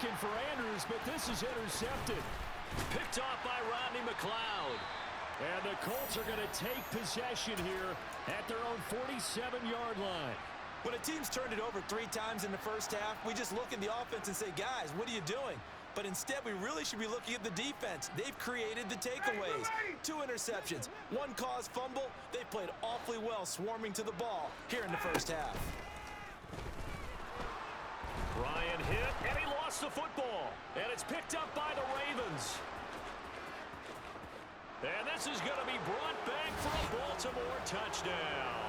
looking for Andrews, but this is intercepted. Picked off by Rodney McLeod. And the Colts are going to take possession here at their own 47-yard line. When a team's turned it over 3 times in the first half, we just look at the offense and say, guys, what are you doing? But instead, we really should be looking at the defense. They've created the takeaways. 2 interceptions, 1 caused fumble. They've played awfully well swarming to the ball here in the first half. Ryan hit, and he lost the football. And it's picked up by the Ravens. And this is going to be brought back for a Baltimore touchdown.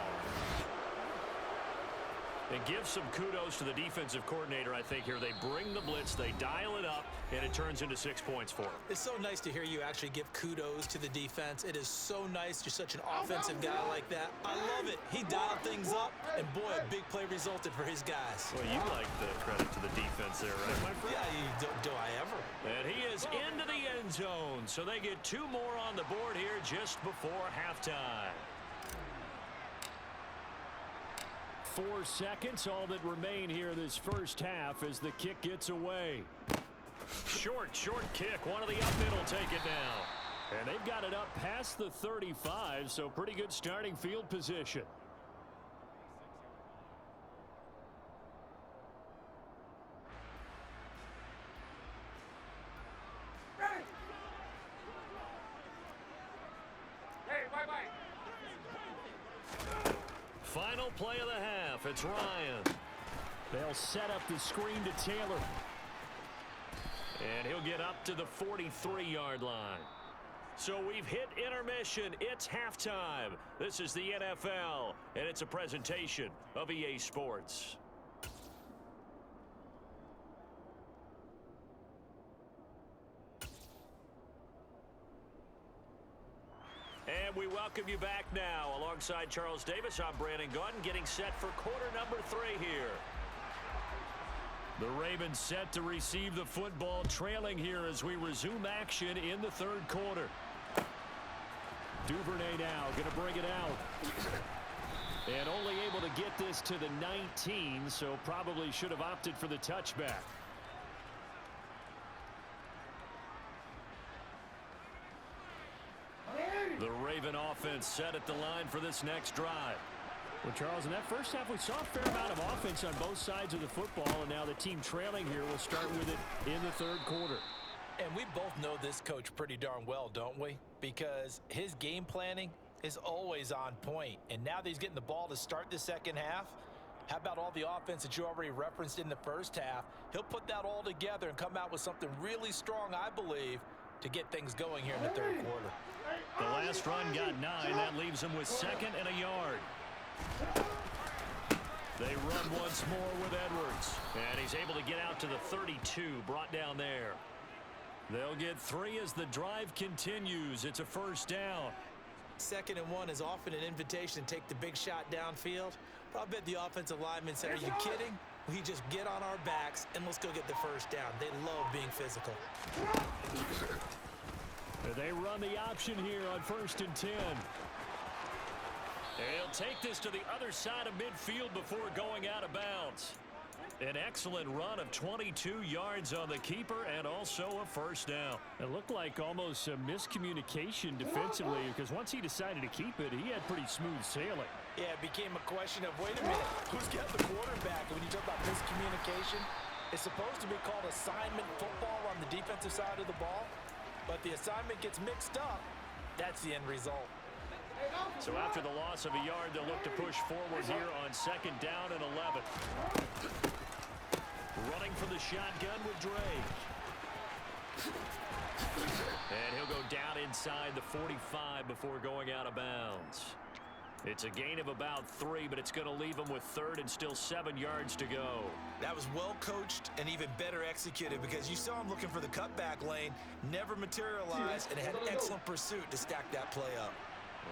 And give some kudos to the defensive coordinator, I think, here. They bring the blitz, they dial it up, and it turns into 6 points for them. It's so nice to hear you actually give kudos to the defense. It is so nice. You're such an offensive guy like that. I love it. He dialed things up, and boy, a big play resulted for his guys. Well, you like the credit to the defense there, right, my friend? Yeah, do I ever? And he is into the end zone, so they get 2 more on the board here just before halftime. 4 seconds, all that remain here this first half as the kick gets away. Short kick. One of the up mid will take it down. And they've got it up past the 35, so pretty good starting field position. Final play of the half. It's Ryan. They'll set up the screen to Taylor. And he'll get up to the 43-yard line. So we've hit intermission. It's halftime. This is the NFL, and it's a presentation of EA Sports. And we welcome you back now. Alongside Charles Davis, I'm Brandon Gaudin, getting set for quarter number 3 here. The Ravens set to receive the football, trailing here as we resume action in the third quarter. Duvernay now going to bring it out. And only able to get this to the 19, so probably should have opted for the touchback. The Raven offense set at the line for this next drive. Well, Charles, in that first half, we saw a fair amount of offense on both sides of the football, and now the team trailing here will start with it in the third quarter. And we both know this coach pretty darn well, don't we? Because his game planning is always on point. And now that he's getting the ball to start the second half, how about all the offense that you already referenced in the first half? He'll put that all together and come out with something really strong, I believe, to get things going here in the third quarter. The last run got 9. That leaves him with 2nd and a yard. They run once more with Edwards. And he's able to get out to the 32, brought down there. They'll get 3 as the drive continues. It's a first down. 2nd and 1 is often an invitation to take the big shot downfield. But I bet the offensive lineman said, are you kidding? We just get on our backs and let's go get the first down. They love being physical. They run the option here on 1st and 10. They'll take this to the other side of midfield before going out of bounds. An excellent run of 22 yards on the keeper and also a first down. It looked like almost a miscommunication defensively because once he decided to keep it, he had pretty smooth sailing. Yeah, it became a question of, wait a minute, who's got the quarterback? And when you talk about miscommunication, it's supposed to be called assignment football on the defensive side of the ball, but the assignment gets mixed up. That's the end result. So after the loss of a yard, they'll look to push forward here on 2nd down and 11. Running from the shotgun with Drake. And he'll go down inside the 45 before going out of bounds. It's a gain of about 3, but it's going to leave him with 3rd and still 7 yards to go. That was well coached and even better executed because you saw him looking for the cutback lane, never materialized, and had excellent pursuit to stack that play up.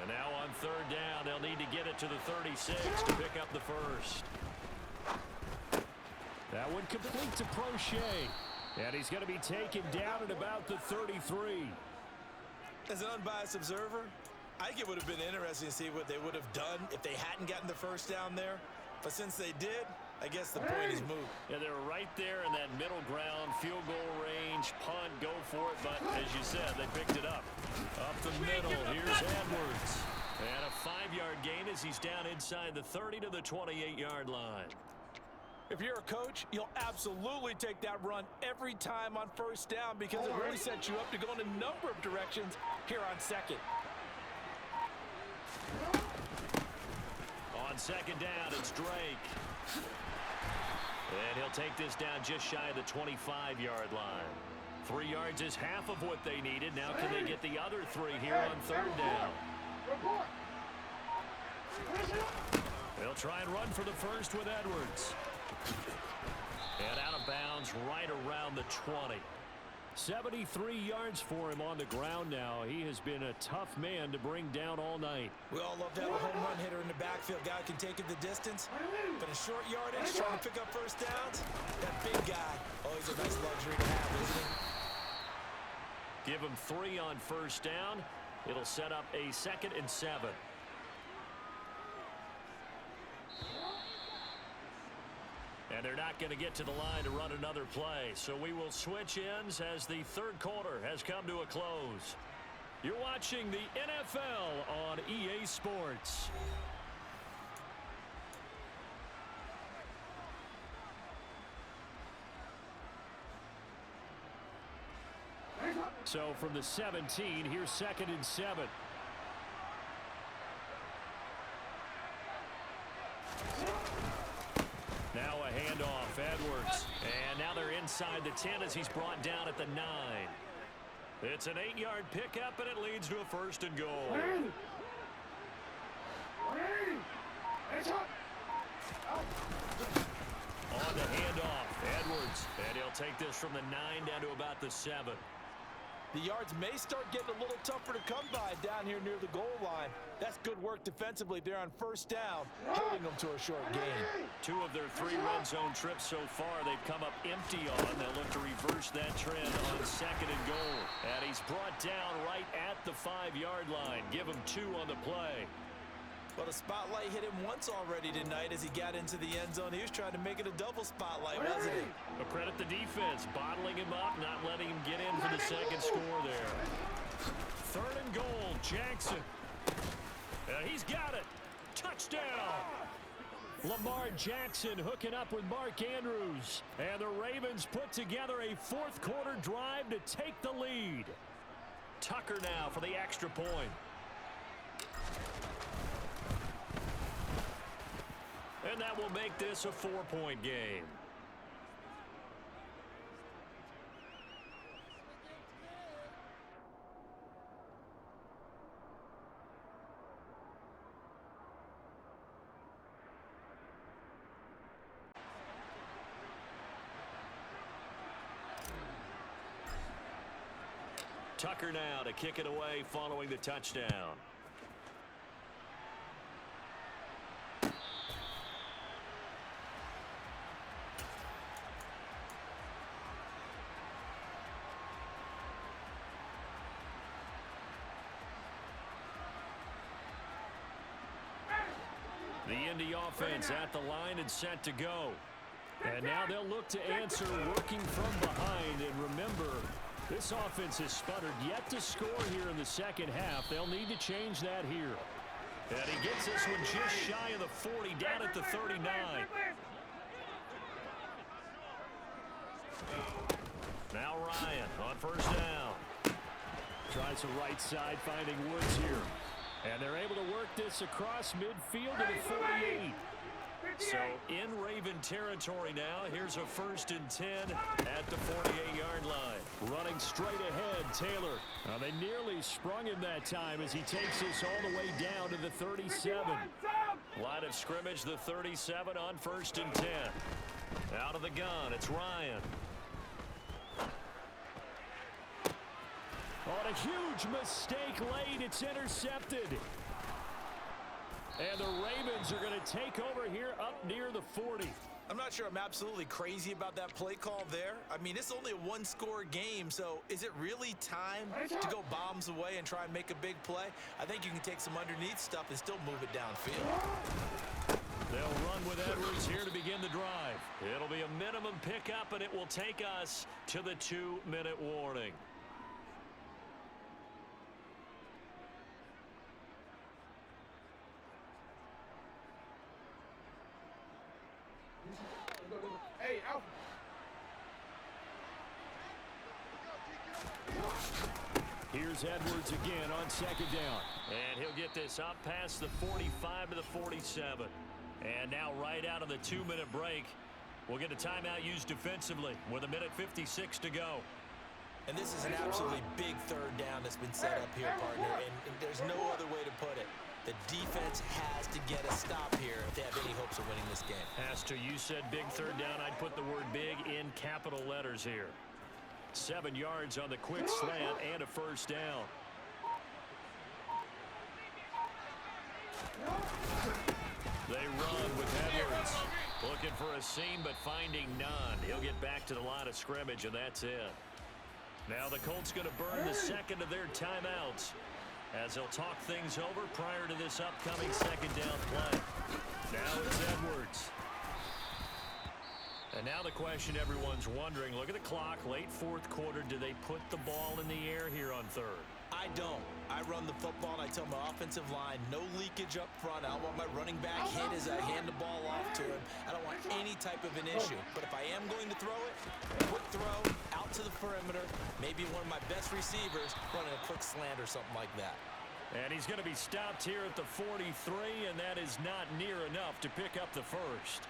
And now on 3rd down, they'll need to get it to the 36 to pick up the first. That one complete to Prochet. And he's going to be taken down at about the 33. As an unbiased observer, I think it would have been interesting to see what they would have done if they hadn't gotten the first down there. But since they did, I guess the point is moot. Yeah, they were right there in that middle ground, field goal range, punt, go for it. But as you said, they picked it up. Up the middle, here's Edwards. And a 5-yard gain as he's down inside the 30 to the 28-yard line. If you're a coach, you'll absolutely take that run every time on first down because it really sets you up to go in a number of directions here on second. On second down, it's Drake. And he'll take this down just shy of the 25-yard line. 3 yards is half of what they needed. Now can they get the other 3 here on third down? They'll try and run for the first with Edwards. And out of bounds right around the 20. 73 yards for him on the ground now. He has been a tough man to bring down all night. We all love to have a home run hitter in the backfield. Guy can take it the distance. But a short yardage, trying to pick up first downs, that big guy, always a nice luxury to have, isn't it? Give him 3 on first down. It'll set up a 2nd and 7. And they're not going to get to the line to run another play. So we will switch ends as the third quarter has come to a close. You're watching the NFL on EA Sports. So from the 17, here's 2nd and 7. Now a handoff, Edwards. And now they're inside the 10 as he's brought down at the 9. It's an 8-yard pickup, and it leads to a 1st and goal. On the handoff, Edwards. And he'll take this from the 9 down to about the 7. The yards may start getting a little tougher to come by down here near the goal line. That's good work defensively there on first down, holding them to a short gain. 2 of their 3 red zone trips so far they've come up empty on. They'll look to reverse that trend on 2nd and goal. And he's brought down right at the 5-yard line. Give him 2 on the play. Well, the spotlight hit him once already tonight as he got into the end zone. He was trying to make it a double spotlight, wasn't he? But credit the defense, bottling him up, not letting him get in for the 2nd score there. 3rd and goal, Jackson. He's got it. Touchdown. Lamar Jackson hooking up with Mark Andrews. And the Ravens put together a 4th quarter drive to take the lead. Tucker now for the extra point. And that will make this a 4-point game. Tucker now to kick it away following the touchdown. The Indy offense at the line and set to go. And now they'll look to answer working from behind. And remember, this offense has sputtered yet to score here in the second half. They'll need to change that here. And he gets this one just shy of the 40, down at the 39. Now Ryan on first down. Tries the right side, finding Woods here. And they're able to work this across midfield to the 48. So in Raven territory now. Here's a 1st and 10 at the 48-yard line. Running straight ahead, Taylor. They nearly sprung him that time as he takes this all the way down to the 37. Line of scrimmage, the 37 on 1st and 10. Out of the gun, it's Ryan. On a huge mistake late, it's intercepted. And the Ravens are going to take over here up near the 40. I'm not sure I'm absolutely crazy about that play call there. I mean, it's only a 1-score game, so is it really time to go bombs away and try and make a big play? I think you can take some underneath stuff and still move it downfield. They'll run with Edwards here to begin the drive. It'll be a minimum pickup, and it will take us to the 2-minute warning. Hey, out. Here's Edwards again on second down. And he'll get this up past the 45 to the 47. And now right out of the 2-minute break, we'll get a timeout used defensively with 1:56 to go. And this is an absolutely big third down that's been set up here, partner, and there's no other way to put it. The defense has to get a stop here if they have any hopes of winning this game. Pastor, you said big third down. I'd put the word big in capital letters here. 7 yards on the quick slant and a first down. They run with Edwards. Looking for a seam, but finding none. He'll get back to the line of scrimmage, and that's it. Now the Colts going to burn the second of their timeouts as they'll talk things over prior to this upcoming second down play. Now it's Edwards. And now the question everyone's wondering, look at the clock, late fourth quarter. Do they put the ball in the air here on third? I don't. I run the football, and I tell my offensive line, no leakage up front. I don't want my running back hit as I hand the ball off to him. I don't want any type of an issue. But if I am going to throw it, quick throw, out to the perimeter, maybe one of my best receivers running a quick slant or something like that. And he's going to be stopped here at the 43, and that is not near enough to pick up the first.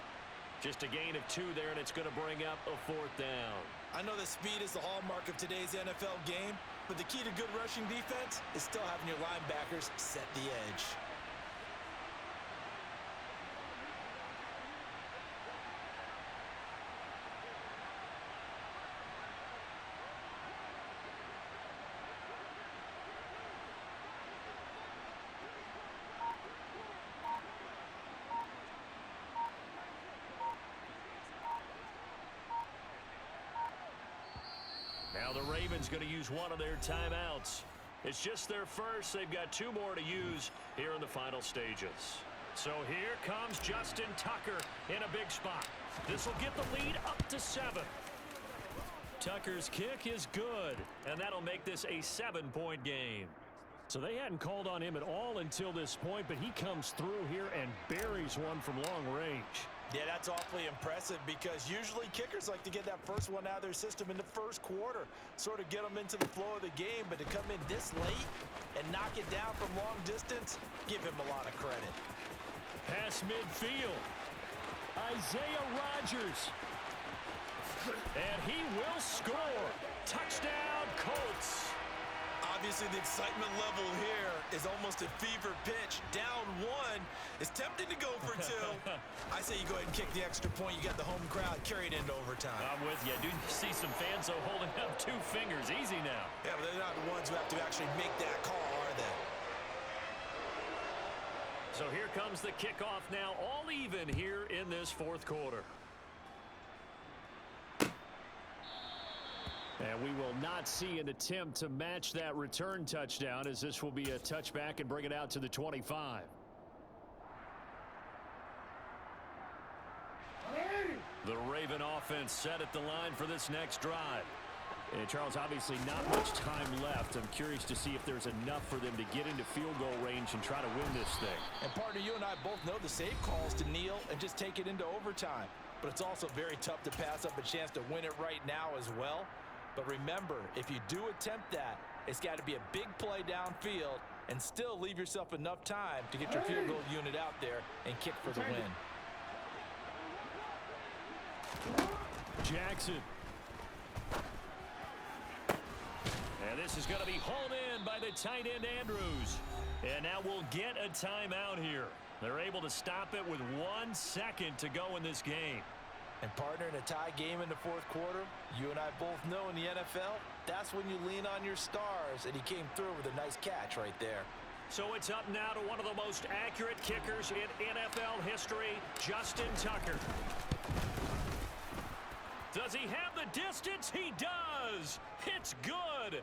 Just a gain of 2 there, and it's going to bring up a fourth down. I know that speed is the hallmark of today's NFL game, but the key to good rushing defense is still having your linebackers set the edge. Now the Ravens going to use one of their timeouts. It's just their first. They've got 2 more to use here in the final stages. So here comes Justin Tucker in a big spot. This will get the lead up to 7. Tucker's kick is good, and that'll make this a 7-point game. So they hadn't called on him at all until this point, but he comes through here and buries one from long range. Yeah, that's awfully impressive because usually kickers like to get that first one out of their system in the first quarter, sort of get them into the flow of the game, but to come in this late and knock it down from long distance, give him a lot of credit. Pass midfield. Isaiah Rodgers. And he will score. Touchdown, Colts. Obviously, the excitement level here is almost a fever pitch. Down 1 is tempting to go for 2. I say you go ahead and kick the extra point. You got the home crowd, carry it into overtime. I'm with you. I do see some fans though holding up 2 fingers. Easy now. Yeah, but they're not the ones who have to actually make that call, are they? So here comes the kickoff now, all even here in this fourth quarter. And we will not see an attempt to match that return touchdown, as this will be a touchback and bring it out to the 25. The Raven offense set at the line for this next drive. And Charles, obviously not much time left. I'm curious to see if there's enough for them to get into field goal range and try to win this thing. And partner, you and I both know the safe calls to kneel and just take it into overtime. But it's also very tough to pass up a chance to win it right now as well. But remember, if you do attempt that, it's got to be a big play downfield and still leave yourself enough time to get your field goal unit out there and kick for the win. Jackson. And this is going to be hauled in by the tight end Andrews. And now we'll get a timeout here. They're able to stop it with 1 second to go in this game. And partner, in a tie game in the fourth quarter, you and I both know in the NFL, that's when you lean on your stars, and he came through with a nice catch right there. So it's up now to one of the most accurate kickers in NFL history, Justin Tucker. Does he have the distance? He does. It's good.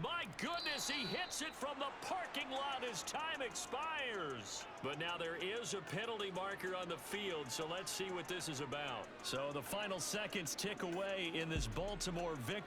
My goodness, he hits it from the parking lot as time expires. But now there is a penalty marker on the field, so let's see what this is about. So the final seconds tick away in this Baltimore victory.